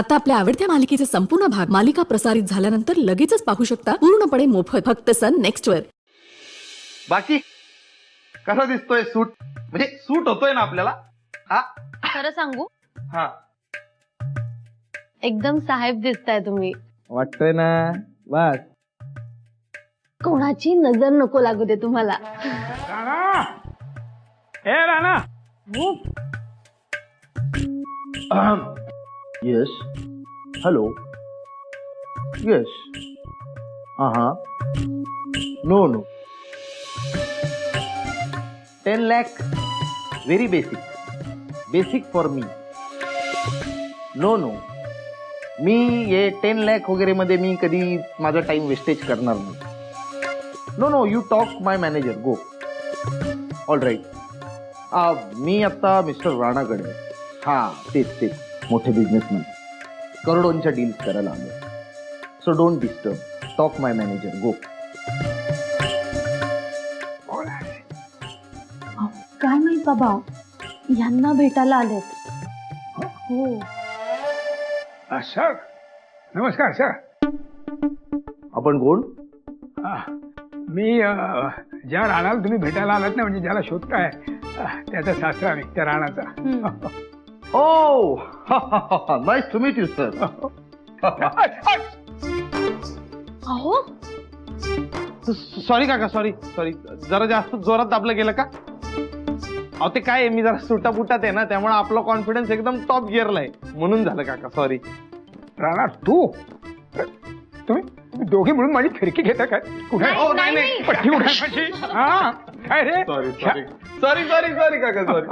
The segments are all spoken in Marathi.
आता आपल्या आवडत्या मालिकेचे संपूर्ण भाग मालिका प्रसारित झाल्यानंतर लगेचच पाहू शकता पूर्णपणे मोफत फक्त सन नेक्स्ट वर. बाकी कसा दिसतोय सूट? म्हणजे सूट होतोय ना आपल्याला? हा खरं सांगू, हा एकदम साहेब दिसताय तुम्ही. वाटतोय ना. बस कोणाची नजर नको लागू दे तुम्हाला. राणा, ए राणा, यस हॅलो यस हा no no 10 lakh very basic for me. No no मी ये 10 lakh वगैरे मध्ये मी कधी माझा टाइम वेस्टेज करणार नाही. No no you talk my manager go. All right. मी आता मिस्टर राणाकडे. हा तेच मोठे बिझनेसमॅन करोडोंच्या डील्स करायला आलो. So don't disturb. Talk my manager go. काय माहित बाबा, यांना भेटायला आलेत. हो. सर नमस्कार सर. आपण कोण? मी ज्या राणाला तुम्ही भेटायला आलात ना, म्हणजे ज्याला शोधताय त्याचा सासरा मी, त्या राणाचा. Oh nice to meet you sir. अहो सॉरी काका सॉरी जरा जास्त जोरात दाबलं गेलं का? अहो ते काय मी जरा सुटापुटात आहे ना, त्यामुळे आपला कॉन्फिडन्स एकदम टॉप गिअरला आहे म्हणून झालं काका. सॉरी. राणा तुम्ही दोघे म्हणून माझी फिरकी घेता काय? कुठे नाही. पट्टी उठायची? हा काय रे? सॉरी काका सॉरी.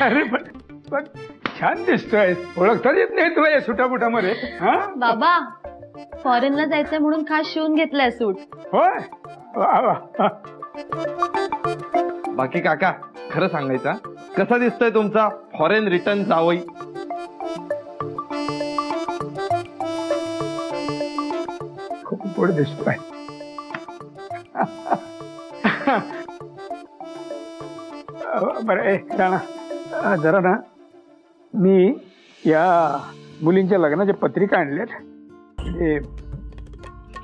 अरे पण छान दिसतोय. ओळखताच येत नाही तुला या सुटापुटामध्ये. हा बाबा, फॉरेनला जायचंय म्हणून खास शिवून घेतलाय सूट. होय. वा वा. बाकी काका खरं सांगायचा, कसा दिसतोय तुमचा फॉरेन रिटर्न जावई? खूप पुढे दिसतोय. बरं ए राणा, जरा ना मी या मुलींच्या लग्नाच्या पत्रिका आणल्यात. म्हणजे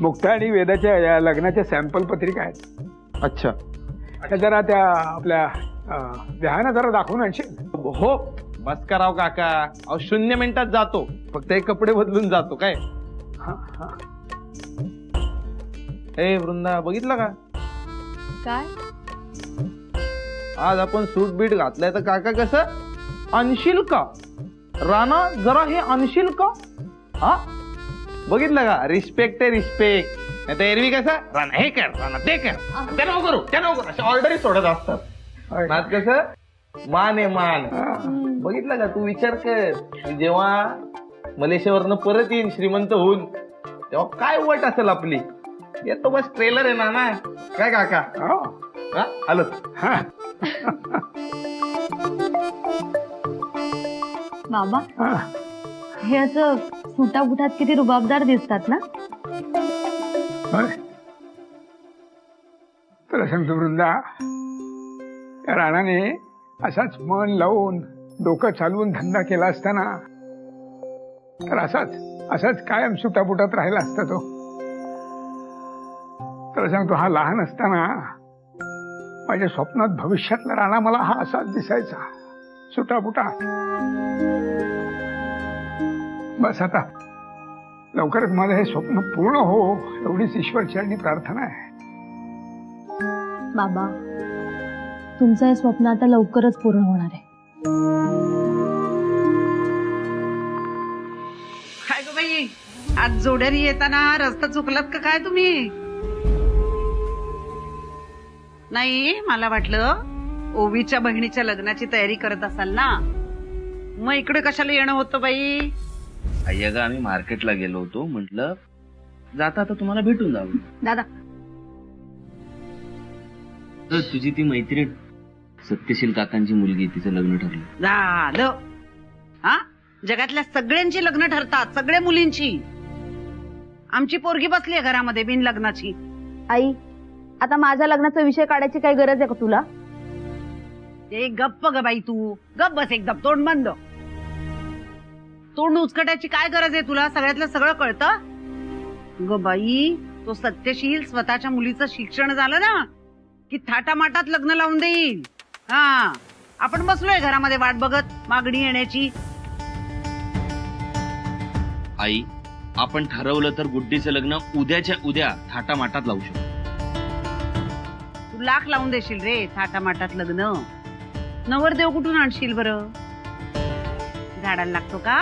मुक्ता आणि वेदाच्या या लग्नाच्या सॅम्पल पत्रिका आहेत. अच्छा. त्या जरा त्या आपल्या विहाना जरा दाखवून आणशील? हो बस कराव काका. अहो 0 मिनिटात जातो. फक्त एक कपडे बदलून जातो काय. हा हा. ए वृंदा बघितलं का? काय? आज आपण सूट बीट घातलाय तर काका कसं आणशील का? राणा जरा हे आणशील का? हा बघितलं का? रिस्पेक्ट आहे रिस्पेक्ट. नाही तर एरवी कसं राणा हे कर राणा ते कर ते नको करू ते नको करू अशा ऑर्डरी सोडत असतात. नात कसं मान आहे मान. बघितलं का? तू विचार कर, जेव्हा मलेशियावरनं परत येईन श्रीमंत होऊन तेव्हा काय वट असेल आपली. येतो बस ट्रेलर आहे ना काय काका? हा आलो. बाबा, हे असं सुटाबुटात किती रुबाबदार दिसतात ना. तुला सांगतो वृंदा, त्या राणाने असाच मन लावून डोकं चालवून धंदा केला असताना तर असाच कायम सुटापुटात राहिला असता तो. तुला सांगतो, हा लहान असताना माझ्या स्वप्नात भविष्यातला राणा मला हा असाच दिसायचा, सुटापुटा. बस आता लवकरच माझं हे स्वप्न पूर्ण हो एवढीच ईश्वरचरणी प्रार्थना आहे. बाबा, तुमचं हे स्वप्न आता लवकरच पूर्ण होणार आहे. काय ग बाई, आज जोड्याने येताना रस्ता चुकलात का काय तुम्ही? नाही, मला वाटलं ओवीच्या बहिणीच्या लग्नाची तयारी करत असाल ना, मग इकडे कशाला येणं होतं बाई? अय्या आम्ही मार्केटला गेलो होतो, म्हटलं जाता आता तुम्हाला भेटून जाऊ. दादा, तुझी ती मैत्रीण सत्यशील काकांची मुलगी, तिचं लग्न ठरलं. झालं. हा, जगातल्या सगळ्यांची लग्न ठरतात, सगळ्या मुलींची. आमची पोरगी बसली आहे घरामध्ये बिन लग्नाची. आई, आता माझ्या लग्नाचा विषय काढायची काही गरज आहे का तुला? ते गप्प ग बाई, तू गप्प बस, एकदम तोंड बंद. तोंड उचकटायची काय गरज आहे तुला? सगळ्यातलं सगळं कळतं. ग बाई, तो सत्यशील स्वतःच्या मुलीचं शिक्षण झालं ना की थाटामाटात लग्न लावून देईल. हा, आपण बसलोय घरामध्ये वाट बघत मागणी येण्याची. आई, आपण ठरवलं तर गुड्डीचं लग्न उद्याच्या उद्या थाटामाटात लावू शकतो. तू लाख लावून देशील रे थाटामाटात लग्न. नवरदेव कुठून आणशील बरं? झाडाला लागतो का?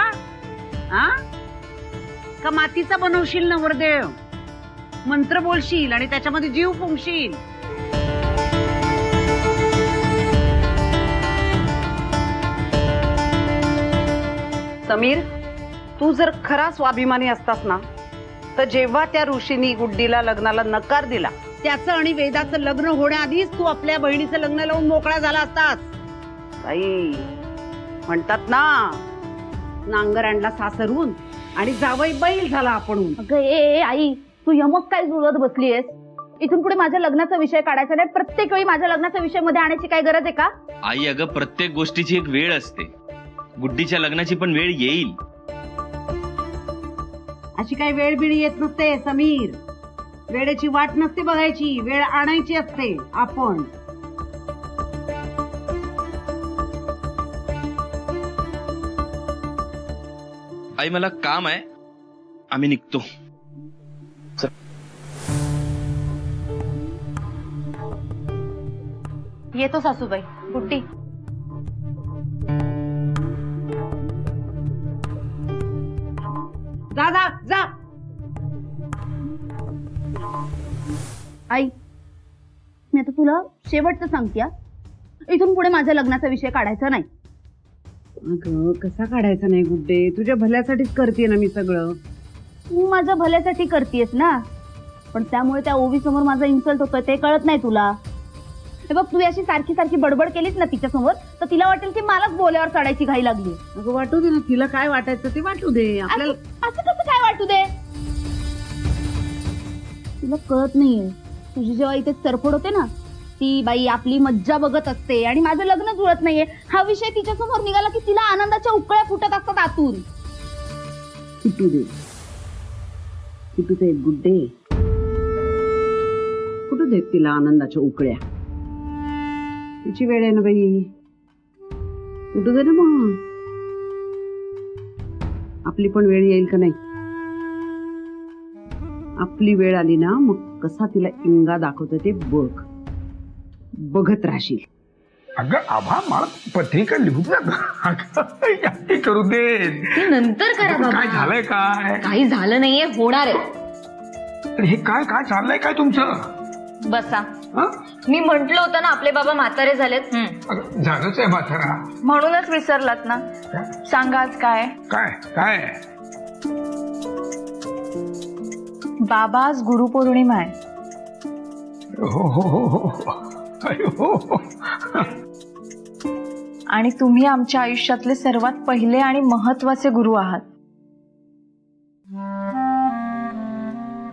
हा, का मातीचा बनवशील नवरदेव? मंत्र बोलशील आणि त्याच्यामध्ये जीव फुंकशील. समीर, तू जर खरा स्वाभिमानी असतास ना तर जेव्हा त्या ऋषीनी गुड्डीला लग्नाला नकार दिला त्याचं आणि वेदाचं लग्न होण्याआधीच तू आपल्या बहिणीचं लग्न लावून मोकळा झाला असतास. बाई, म्हणतात ना, नांगर आणला सासरून आणि जावई बैल झाला आपणून. अगं ए आई, तू यमक काय जुळवत बसलीयस? इथून पुढे माझ्या लग्नाचा विषय काढायचा नाही. प्रत्येक वेळी माझ्या लग्नाचा विषय मध्ये आणायची काय गरज आहे का? आई, अगं प्रत्येक गोष्टीची एक वेळ असते. गुड्डीच्या लग्नाची पण वेळ येईल. अशी काही वेळ बिळ येत नसते समीर. वेळेची वाट नसते बघायची, वेळ आणायची असते आपण. आई, मला काम आहे, आम्ही निघतो. येतो सासूबाई. गुड्डी, जा जा जा. आई, मी आता तुला शेवटचं सांगते, इथून पुढे माझ्या लग्नाचा विषय काढायचा नाही. अगं, कसा काढायचा नाही गुड्डे? तुझ्या भल्यासाठीच करते ना मी सगळं. तू माझ्या भल्यासाठी करतेस ना, पण त्यामुळे त्या ओवी समोर माझा इन्सल्ट होतोय ते कळत नाही तुला. हे बघ, तू अशी सारखी सारखी बडबड केलीस ना तिच्या समोर तर तिला वाटेल की मलाच बोल्यावर चढायची घाई लागली. अगं, वाटू दे ना, तिला काय वाटायचं ते वाटू दे. आपल्याला असं कसं काय वाटू दे? तुला कळत नाहीये, तुझी जेव्हा इथे सरफोड होते ना, ती बाई आपली मज्जा बघत असते आणि माझं लग्न जुळत नाहीये हा विषय तिच्या समोर निघाला की तिला आनंदाच्या उकळ्या फुटत असतात आतून. फुटू दे, फुटू दे गुड्डे, फुटू देत तिला आनंदाच्या उकळ्या. तिची वेळ आहे ना बाई, फुटू दे ना मग. आपली पण वेळ येईल का नाही? आपली वेळ आली ना मग कसा तिला इंगा दाखवतो ते बघ, बघत राहशील. अगं आभा, मला पत्रिका लिहू दे अगं. करू दे. नंतर करा बाबा. काय झालंय? काय काही झालं नाहीये, होणार आहे. हे काय काय चाललंय काय तुमचं? बसा. हं? मी म्हंटल होतं ना आपले बाबा म्हातारे झालेत. अगं, झालंच आहे म्हातारा. म्हणूनच विसरलात ना. सांगा आज काय? काय काय बाबा, आज गुरुपौर्णिमा आहे. हो हो हो हो. अयो. आणि तुम्ही आमच्या आयुष्यातले सर्वात पहिले आणि महत्वाचे गुरु आहात.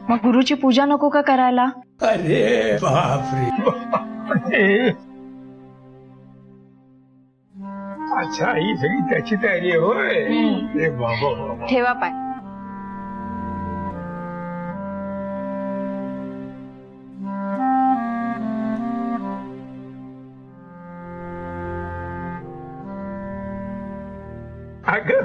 मग गुरुची पूजा नको का करायला? अरे बापरे. अच्छा, ही सगळी त्याची तयारी आहे होय. अरे बाबा. ठेवा पाय. अगं,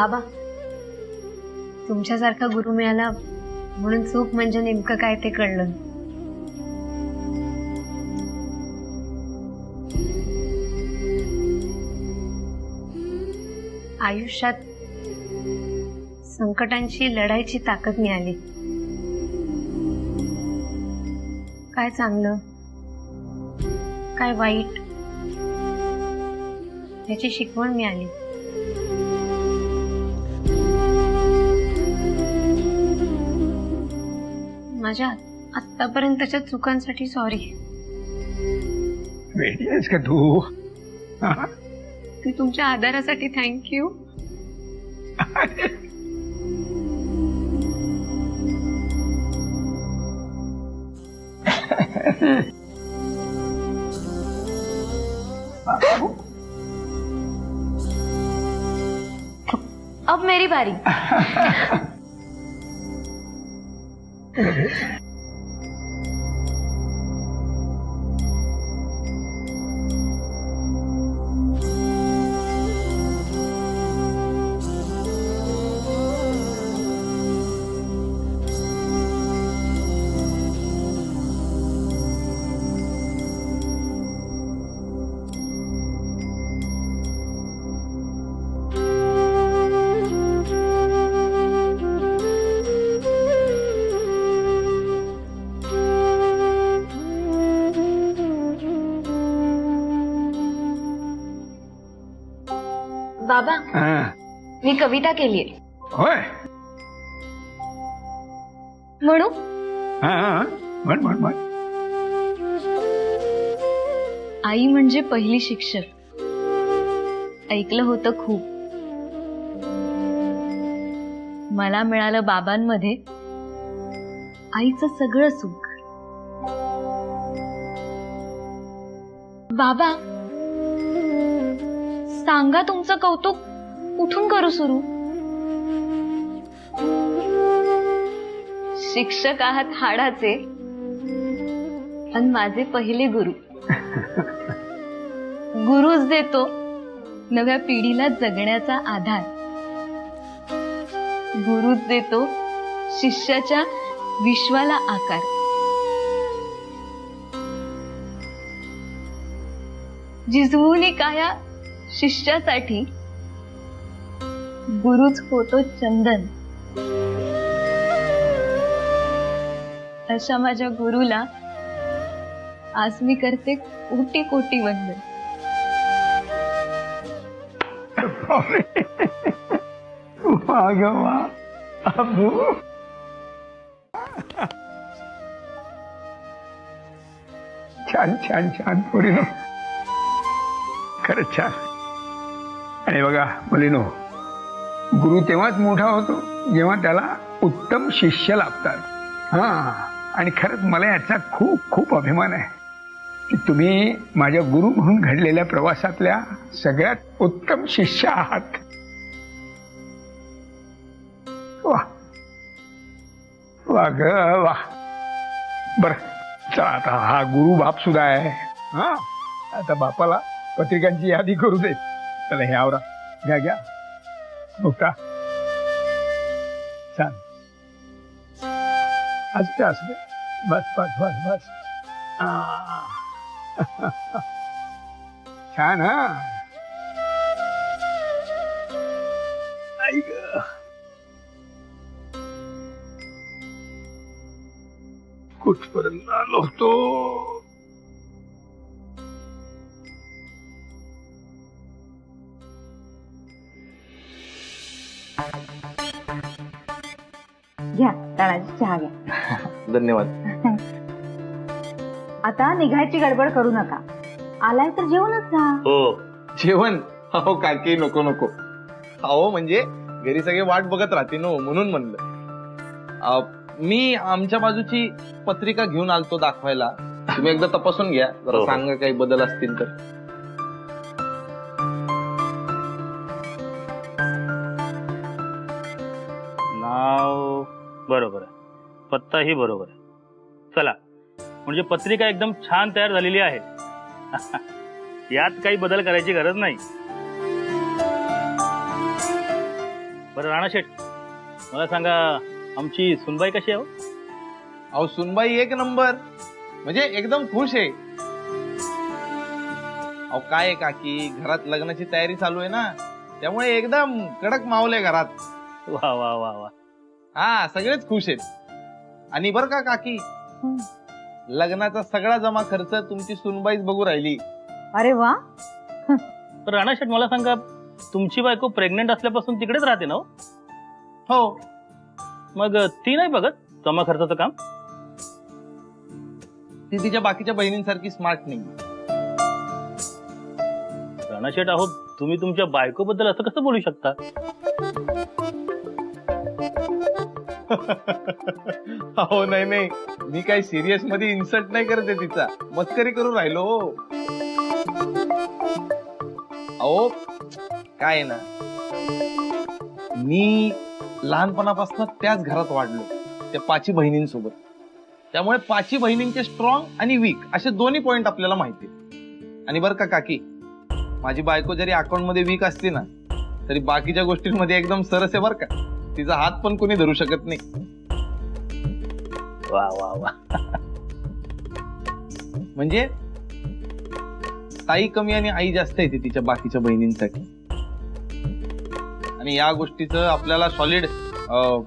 बाबा, तुमच्यासारखा गुरु मिळाला म्हणून सुख म्हणजे नेमकं काय ते कळलं. आयुष्यात संकटांशी लढायची ताकद मिळाली. काय चांगलं काय वाईट याची शिकवण मिळाली. माझ्या आतापर्यंतच्या चुकांसाठी सॉरी. वेडी आहेस का तू? हा? ती तुमच्या आधारासाठी थँक्यू. अब मेरी बारी. बाबा, हा. मी कविता केलीये. होय. म्हणू? हा, हा. म्हण म्हण म्हण. आई म्हणजे पहिली शिक्षक. ऐकलं होतं खूप. मला मिळालं बाबांमध्ये आईचं सगळं सुख. बाबा, सांगा तुमचं कौतुक कुठून करू सुरू? शिक्षक आहात हाडाचे आणि माझे पहिले गुरु. गुरुच देतो नव्या पिढीला जगण्याचा आधार. गुरुच देतो शिष्याच्या विश्वाला आकार. जिजवूनी काया शिष्यासाठी गुरुच होतो चंदन. अशा माझ्या गुरुला आज मी करते कोटी कोटी वंदन. वा ग वा. अबू. छान छान छान पोरीनो, खरंच छान. आणि बघा मुलीनो, गुरु तेव्हाच मोठा होतो जेव्हा त्याला उत्तम शिष्य लाभतात. हा, आणि खरंच मला याचा खूप खूप अभिमान आहे की तुम्ही माझ्या गुरु म्हणून घडलेल्या प्रवासातल्या सगळ्यात उत्तम शिष्य आहात. वा वा ग वा. बर, चला आता हा गुरु बाप सुद्धा आहे. हा, आता बापाला पत्रिकांची यादी करू दे. चला हे आवरा. घ्या घ्या. मुक्ता, छान. असते असते. बस बस बस बस. छान. हा, ऐक कुठपर्यंत आलो होतो. घ्या ताळाची चहा घ्या. धन्यवाद. आता निघायची गडबड करू नका. आलाय तर जेवणच जा. हो, जेवण? हो काकी, नको नको. अहो म्हणजे घरी सगळे वाट बघत राहते नो, म्हणून म्हणलं. मी आमच्या बाजूची पत्रिका घेऊन आलतो दाखवायला. तुम्ही एकदा तपासून घ्या जरा, सांगा काही बदल असतील तर. नाव बरोबर आहे, पत्ताही बरोबर आहे. चला, म्हणजे पत्रिका एकदम छान तयार झालेली आहे. यात काही बदल करायची गरज नाही. बरं राणा शेठ, मला सांगा आमची सुनबाई कशी आहे हो? अहो सुनबाई एक नंबर, म्हणजे एकदम खुश आहे. अहो काय आहे काकी, घरात लग्नाची तयारी चालू आहे ना, त्यामुळे एकदम कडक मावले घरात. वा वा वा वा. हा सगळेच खुश आहेत. आणि बर का काकी, लग्नाचा सगळा जमा खर्च तुमची सुनबाईच बघू राहिली. अरे वा. तर राणा शेठ, मला सांगा तुमची बायको प्रेग्नेंट असल्यापासून तिकडेच राहते ना हो? हो, मग ती नाही बघत जमा खर्चाचं काम? ती तिच्या बाकीच्या बहिणींसारखी स्मार्ट नाही. राणा शेठ, आहो तुम्ही तुमच्या बायकोबद्दल असं कसं बोलू शकता? हो नाही नाही, मी काही सिरियस मध्ये इन्सल्ट नाही करते तिचा, मस्करी करून राहिलो. अहो काय आहे ना, मी लहानपणापासून त्याच घरात वाढलो, त्या पाची बहिणींसोबत. त्यामुळे पाची बहिणींचे स्ट्रॉंग आणि वीक असे दोन्ही पॉइंट आपल्याला माहिती. आणि बरं का काकी, माझी बायको जरी अकाउंट मध्ये वीक असली ना, तरी बाकीच्या गोष्टींमध्ये एकदम सरस आहे बरं का. तिचा हात पण कोणी धरू शकत नाही. वा वा वा. म्हणजे ताई कमी आणि आई जास्त येते तिच्या बाकीच्या बहिणींसाठी. आणि या गोष्टीचं आपल्याला सॉलिड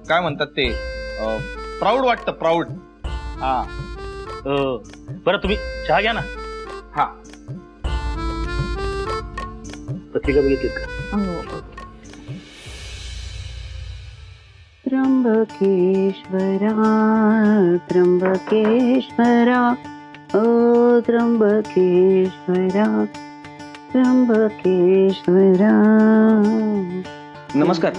काय म्हणतात ते, प्राऊड वाटतं, प्राऊड. हा बरं तुम्ही चहा घ्या ना. हा पत्रिका बघितली का? त्र्यंबकेश्वरा त्र्यंबकेश्वरा ओ त्र्यंबकेश्वरा त्र्यंबकेश्वरा. नमस्कार,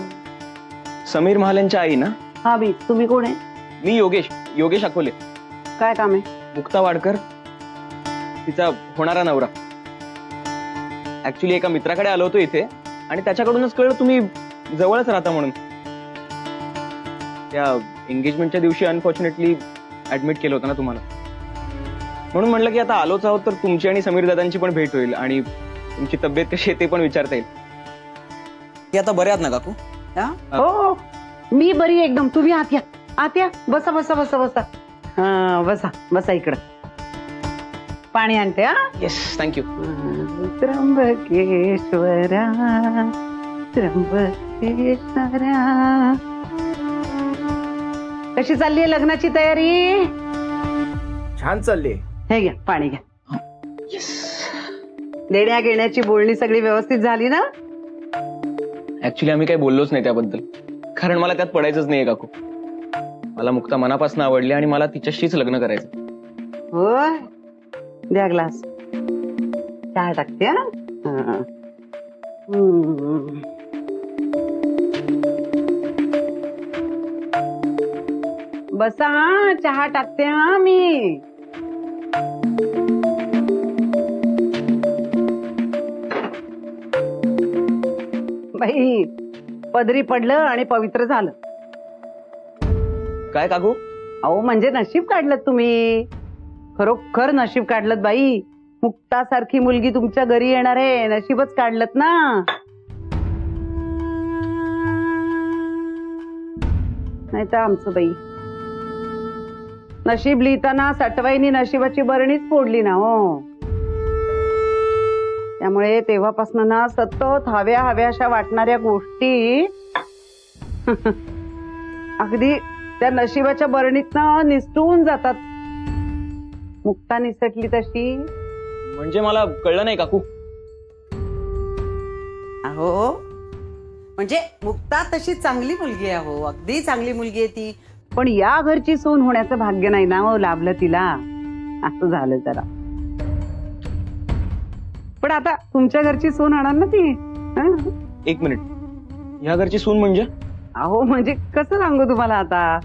समीर महालेंच्या आई ना? हा बी, तुम्ही कोण आहे? मी योगेश अकोले. काय काम आहे? मुक्ता वाडकर, तिचा होणारा नवरा. ऍक्च्युली एका मित्राकडे आलो होतो इथे, आणि त्याच्याकडूनच कळलं तुम्ही जवळच राहता म्हणून. त्या एंगेजमेंटच्या दिवशी अनफॉर्च्युनेटली ऍडमिट केलं होतं ना तुम्हाला, म्हणून म्हणलं की आता आलोच आहोत तर तुमची आणि समीर दादांची पण भेट होईल आणि तुमची तब्येत कशी आहे ते पण विचारता येईल. की आता बरे आहात ना काकू? हो, मी बरी एकदम. तुम्ही आत या, आत या. बसा बसा बसा बसा. हा बसा बसा इकडं. पाणी आणते. हा येस, थँक्यू. त्र्यंबकेश्वरा त्र्यंबकेश्वरा. कशी चालली आहे लग्नाची तयारी? छान चालली. हे घ्या पाणी घ्या. देण्या घेण्याची बोलणी सगळी व्यवस्थित झाली ना? ऍक्च्युली आम्ही काही बोललोच नाही त्याबद्दल, कारण मला त्यात पडायचंच नाहीये काकू. मला मुक्ता मनापासून आवडली आणि मला तिच्याशीच लग्न करायचं. होय, द्या ग्लास. चहा टाकते. हा. बसा, चहा टाकते. हा मी. बाई, पदरी पडलं आणि पवित्र झालं. काय काकू? अहो म्हणजे नशीब काढलं तुम्ही, खरोखर नशीब काढलं बाई. मुक्तासारखी मुलगी तुमच्या घरी येणार आहे, नशीबच काढलं ना. नाही तर आमचं बाई, नशीब लिहिताना सटवाईनी नशिबाची बरणीच फोडली ना हो. त्यामुळे तेव्हापासून ना सतत हव्या हव्याशा वाटणाऱ्या गोष्टी अगदी त्या नशिबाच्या बरणीतनं निसटून जातात. मुक्ता निसटली तशी. म्हणजे मला कळलं नाही काकू. अहो म्हणजे मुक्ता तशी चांगली मुलगी आहे. हो, अगदी चांगली मुलगी आहे ती. पण या घरची सून होण्याचं भाग्य नाही ना हो लाभलं तिला. असं झालं जरा. पण आता तुमच्या घरची सून होणार ना ती. एक मिनिट, ह्या घरची सून म्हणजे? अहो म्हणजे कसं सांगू तुम्हाला आता.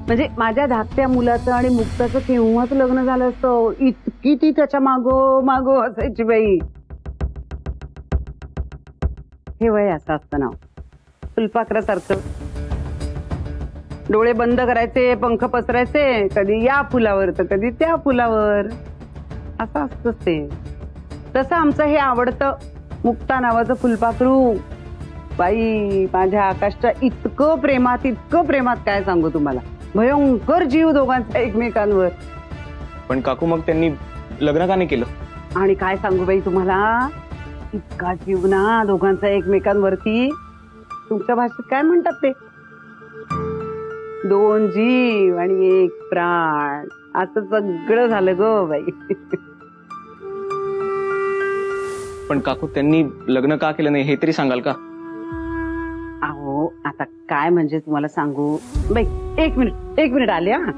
म्हणजे माझ्या धाकट्या मुलाचं आणि मुक्ताचं केव्हाच लग्न झालं असतं. इतकी ती त्याच्या मागो असायची बाई. हे वय असं असतं ना, फुलपाखरासारखं. डोळे बंद करायचे, पंख पसरायचे, कधी या फुलावर तर कधी त्या फुलावर. असं असतंच ते. तसं आमचं हे आवडतं मुक्ता नावाचं फुलपाखरू बाई माझ्या आकाशच्या इतकं प्रेमात काय सांगू तुम्हाला. भयंकर जीव दोघांचा एकमेकांवर. पण काकू मग त्यांनी लग्न का नाही केलं? आणि काय सांगू बाई तुम्हाला, इतका जीव ना दोघांचा एकमेकांवरती. तुमच्या भाषेत काय म्हणतात ते, 2 जीव आणि 1 प्राण, असं सगळं झालं ग बाई. पण काकू त्यांनी लग्न का केलं नाही हे तरी सांगाल का? अहो आता काय म्हणजे तुम्हाला सांगू बाई. एक मिनिट आले हा.